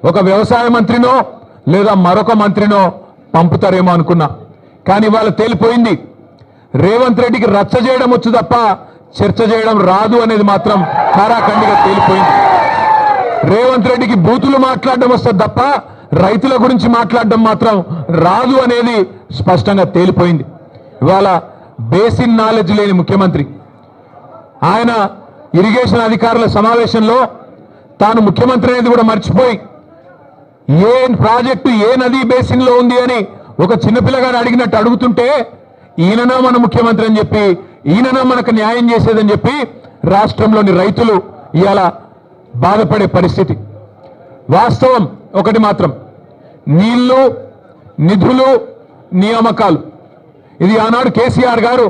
ఒక వ్యవసాయ మంత్రినో లేదా మరొక మంత్రినో పంపుతారేమో అనుకున్నా. కానీ ఇవాళ తేలిపోయింది, రేవంత్ రెడ్డికి రచ్చ చేయడం వచ్చు తప్ప చర్చ చేయడం రాదు అనేది మాత్రం కారాఖండిగా తేలిపోయింది. రేవంత్ రెడ్డికి బూతులు మాట్లాడడం వస్తుంది తప్ప రైతుల గురించి మాట్లాడడం మాత్రం రాదు అనేది స్పష్టంగా తేలిపోయింది. ఇవాళ బేసిన్ నాలెడ్జ్ లేని ముఖ్యమంత్రి, ఆయన ఇరిగేషన్ అధికారుల సమావేశంలో తాను ముఖ్యమంత్రి అనేది కూడా మర్చిపోయి ఏ ప్రాజెక్టు ఏ నదీ బేసిన్ లో ఉంది అని ఒక చిన్నపిల్లగాడు అడిగినట్టు అడుగుతుంటే ఈయననా మన ముఖ్యమంత్రి అని చెప్పి, ఈయననా మనకు న్యాయం చేసేదని చెప్పి రాష్ట్రంలోని రైతులు ఇవాళ బాధపడే పరిస్థితి. వాస్తవం ఒకటి మాత్రం, నీళ్లు, నిధులు, నియామకాలు, ఇది ఆనాడు కేసీఆర్ గారు,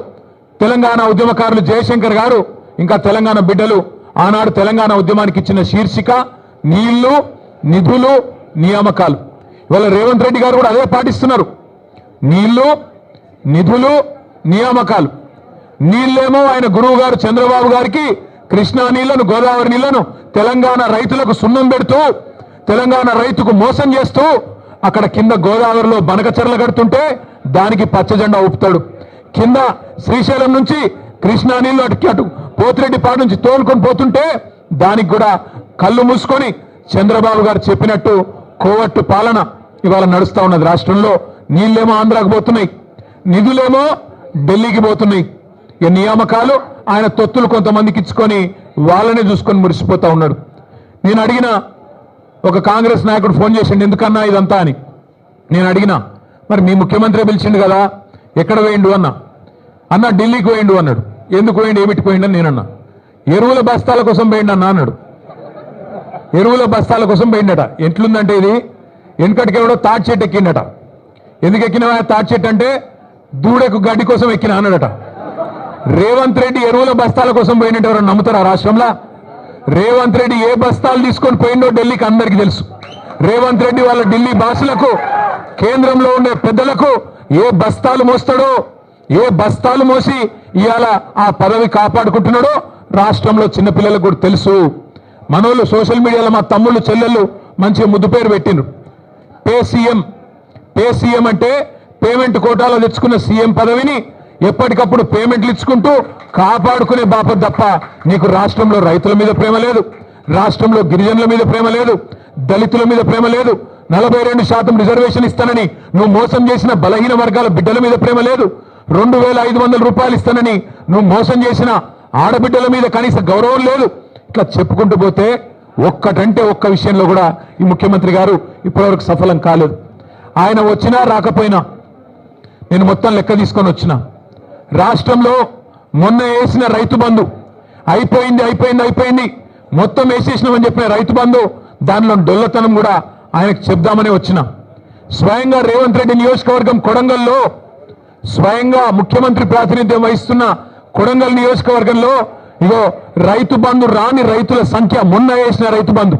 తెలంగాణ ఉద్యమకారులు జయశంకర్ గారు, ఇంకా తెలంగాణ బిడ్డలు ఆనాడు తెలంగాణ ఉద్యమానికి ఇచ్చిన శీర్షిక నీళ్లు, నిధులు, నియామకాలు. ఇవాళ రేవంత్ రెడ్డి గారు కూడా అదే పాటిస్తున్నారు. నీళ్లు, నిధులు, నియామకాలు. నీళ్ళేమో ఆయన గురువు గారు చంద్రబాబు గారికి కృష్ణా నీళ్లను, గోదావరి నీళ్లను తెలంగాణ రైతులకు సున్నం పెడుతూ, తెలంగాణ రైతుకు మోసం చేస్తూ అక్కడ కింద గోదావరిలో బనకచెర్ల కడుతుంటే దానికి పచ్చజెండా ఊపుతాడు. కింద శ్రీశైలం నుంచి కృష్ణా నీళ్లు అటు పోతిరెడ్డిపాడు నుంచి తోలుకొని పోతుంటే దానికి కూడా కళ్ళు మూసుకొని చంద్రబాబు గారు చెప్పినట్టు కోవట్టు పాలన ఇవాళ నడుస్తా ఉన్నది రాష్ట్రంలో. నీళ్ళేమో ఆంధ్రాకు పోతున్నాయి, నిధులేమో ఢిల్లీకి పోతున్నాయి. ఈ నియామకాలు ఆయన తొత్తులు కొంతమందికి ఇచ్చుకొని వాళ్ళనే చూసుకొని మురిసిపోతా ఉన్నాడు. నేను అడిగిన ఒక కాంగ్రెస్ నాయకుడు ఫోన్ చేసిండు, ఎందుకన్నా ఇదంతా అని. నేను అడిగినా, మరి మీ ముఖ్యమంత్రి పిలిచిండు కదా, ఎక్కడ వేయండు అన్న ఢిల్లీకి వేయండు అన్నాడు. ఎందుకు వేయండి, ఏమిటి పోయిండు అని నేనన్నా. ఎరువుల బస్తాల కోసం వేయండి అన్న అన్నాడు. ఎరువుల బస్తాల కోసం పోయిండట. ఎట్లుందంటే ఇది, వెనకటికి ఎవడో తాటి చెట్టు ఎక్కిండట. ఎందుకు ఎక్కినవా తాటి చెట్టు అంటే, దూడకు గడ్డి కోసం ఎక్కిన అన్నాడట. రేవంత్ రెడ్డి ఎరువుల బస్తాల కోసం పోయినట్టు ఎవరైనా నమ్ముతారా రాష్ట్రంలో? రేవంత్ రెడ్డి ఏ బస్తాలు తీసుకొని పోయిండో ఢిల్లీకి అందరికీ తెలుసు. రేవంత్ రెడ్డి వాళ్ళ ఢిల్లీ బాసులకు, కేంద్రంలో ఉండే పెద్దలకు ఏ బస్తాలు మోస్తాడో, ఏ బస్తాలు మోసి ఇవాళ ఆ పదవి కాపాడుకుంటున్నాడో రాష్ట్రంలో చిన్నపిల్లలకు కూడా తెలుసు. మనోళ్ళు సోషల్ మీడియాలో మా తమ్ముళ్ళు చెల్లెళ్ళు మంచిగా ముద్దు పేరు పెట్టిండ్రు, పే సీఎం అంటే పేమెంట్ కోటాలో తెచ్చుకున్న సీఎం పదవిని ఎప్పటికప్పుడు పేమెంట్లు ఇచ్చుకుంటూ కాపాడుకునే బాపత్ తప్ప నీకు రాష్ట్రంలో రైతుల మీద ప్రేమ లేదు, రాష్ట్రంలో గిరిజనుల మీద ప్రేమ లేదు, దళితుల మీద ప్రేమ లేదు, 42% రిజర్వేషన్ ఇస్తానని నువ్వు మోసం చేసిన బలహీన వర్గాల బిడ్డల మీద ప్రేమ లేదు, 2500 రూపాయలు ఇస్తానని నువ్వు మోసం చేసిన ఆడబిడ్డల మీద కనీస గౌరవం లేదు. ఇట్లా చెప్పుకుంటూ పోతే ఒక్కటంటే ఒక్క విషయంలో కూడా ఈ ముఖ్యమంత్రి గారు ఇప్పటివరకు సఫలం కాలేదు. ఆయన వచ్చినా రాకపోయినా నేను మొత్తం లెక్క తీసుకొని వచ్చిన రాష్ట్రంలో మొన్న వేసిన రైతు బంధు అయిపోయింది మొత్తం వేసేసినామని చెప్పిన రైతు బంధు, దానిలో డొల్లతనం కూడా ఆయనకు చెప్దామని వచ్చిన. స్వయంగా రేవంత్ రెడ్డి నియోజకవర్గం కొడంగల్లో, స్వయంగా ముఖ్యమంత్రి ప్రాతినిధ్యం వహిస్తున్న కొడంగల్ నియోజకవర్గంలో ఇగో రైతు బంధు రాని రైతుల సంఖ్య, మొన్న వేసిన రైతు బంధు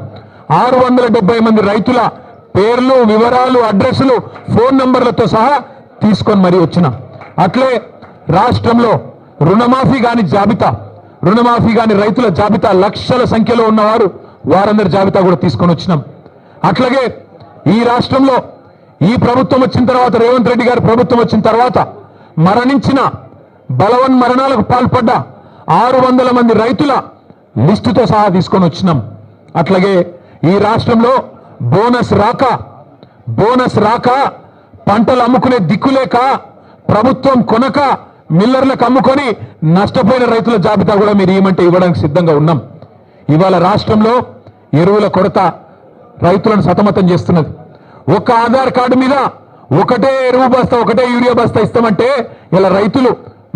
670 మంది రైతుల పేర్లు, వివరాలు, అడ్రస్లు, ఫోన్ నంబర్లతో సహా తీసుకొని మరీ వచ్చిన. అట్లే రాష్ట్రంలో రుణమాఫీ కాని రైతుల జాబితా, లక్షల సంఖ్యలో ఉన్నవారు, వారందరి జాబితా కూడా తీసుకొని వచ్చినాం. అట్లాగే ఈ రాష్ట్రంలో ఈ ప్రభుత్వం వచ్చిన తర్వాత, రేవంత్ రెడ్డి గారి ప్రభుత్వం వచ్చిన తర్వాత మరణించిన, బలవన్ మరణాలకు పాల్పడ్డ 600 మంది రైతుల లిస్టుతో సహా తీసుకొని వచ్చినాం. అట్లాగే ఈ రాష్ట్రంలో బోనస్ రాక పంటలు అమ్ముకునే దిక్కులేక, ప్రభుత్వం కొనక మిల్లర్లకు అమ్ముకొని నష్టపోయిన రైతుల జాబితా కూడా మీరు ఏమంటే ఇవ్వడానికి సిద్ధంగా ఉన్నాం. ఇవాళ రాష్ట్రంలో ఎరువుల కొరత రైతులను సతమతం చేస్తున్నది. ఒక ఆధార్ కార్డు మీద ఒకటే ఎరువు బస్తా, ఒకటే యూరియా బస్తా ఇస్తామంటే ఇలా రైతులు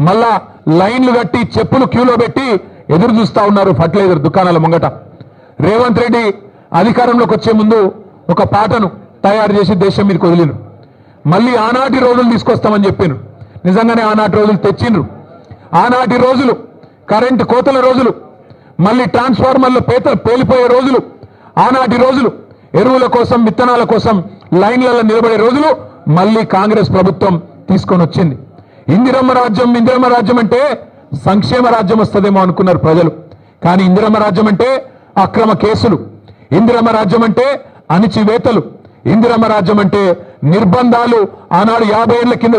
మళ్ళా లైన్లు కట్టి చెప్పులు క్యూలో పెట్టి ఎదురు చూస్తా ఉన్నారు ఫర్టిలైజర్ దుకాణాల ముంగట. రేవంత్ రెడ్డి అధికారంలోకి వచ్చే ముందు ఒక పాటను తయారు చేసి దేశం మీదకి వదిలిను. మళ్ళీ ఆనాటి రోజులు తీసుకొస్తామని చెప్పాను. నిజంగానే ఆనాటి రోజులు తెచ్చిండ్రు. ఆనాటి రోజులు కరెంటు కోతల రోజులు, మళ్ళీ ట్రాన్స్ఫార్మర్లు పేలిపోయే రోజులు, ఆనాటి రోజులు ఎరువుల కోసం, విత్తనాల కోసం లైన్లలో నిలబడే రోజులు మళ్ళీ కాంగ్రెస్ ప్రభుత్వం తీసుకొని వచ్చింది. ఇందిరమ్మ రాజ్యం అంటే సంక్షేమ రాజ్యం వస్తుందేమో అనుకున్నారు ప్రజలు. కానీ ఇందిరమ్మ రాజ్యం అంటే అక్రమ కేసులు, ఇందిరమ్మ రాజ్యం అంటే అణిచివేతలు. ఇందిరమ్మ రాజ్యం అంటే నిర్బంధాలు. ఆనాడు 50 ఏళ్ల కింద